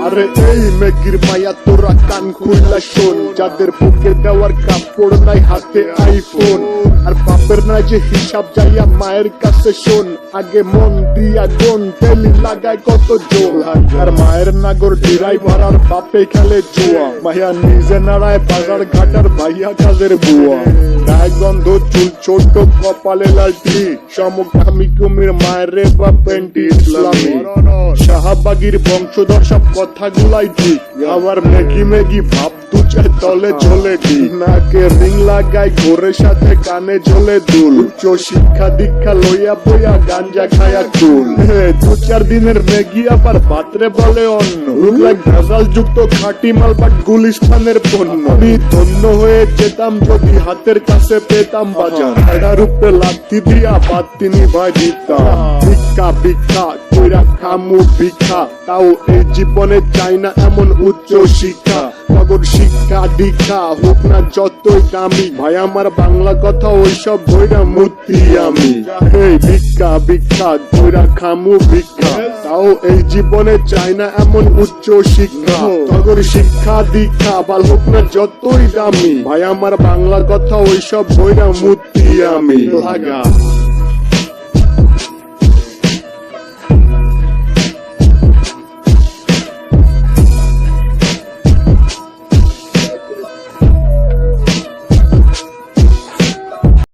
আরে এই মেঘির মায়া তোরা কান খুললা শোন, যাদের বুকে দেওয়ার কাপড় নাই হাতে আইফোন, আর বাপের না যে হিসাব যাইয়া মায়ের কাছে শোন, আগে মন দিয়া গুন তেলি লাগায় কত জোর, আর মায়ের নাগর ডিরাই ভরার বাপে খেলে জুয়া, মায়া নিজে নাড়ায় বাজার ঘাটার ভাইয়া কাজের বুয়া, গায়ে গন্ধ চুল ছোট কপালে লালটি, সমকামী কুমির মায়ের রে বা পেন্টি ইসলামী, শাহবাগীর বংশধর সব কথাগুলাই ঠিক, আবার মেঘি মেঘি ভাব দুচায় তলে চলে ঠিক, নাকে রিং লাগায় ঘোরের সাথে কানে ঝোলে দুল, উচ্চ শিক্ষা দীক্ষা লইয়া বইয়া গাঞ্জা খায়া কুল, দু চার দিনের মেঘি আবার পাত্রে বলে অন্য, রূপলাগ ভেজাল যুক্ত খাঁটি মাল বাট গুলিস্তানের পণ্য, আমি ধন্য হয়ে যেতাম যদি হাতের কাছে পেতাম বাজার, এটার উপরে লাথি দিয়া বাদ তিনি ভাই দিতাম, ভিক্ষা ভিক্ষা কইরা খামু ভিক্ষা, তাও এই জীবনে চাই না এমন উচ্চ শিক্ষা, নগর শিক্ষা দীক্ষা হোক না যতই দামি, ভাই আমার বাংলা কথা ওইসব বইরা মূর্তি আমি, এই ভিক্ষা ভিক্ষা কইরা খামু ভিক্ষা, তাও এই জীবনে চাই না এমন উচ্চ শিক্ষা, নগর শিক্ষা দীক্ষা বাল হোক না যতই দামি, ভাই আমার বাংলা কথা ওইসব বইরা মূর্তি আমি লাগা।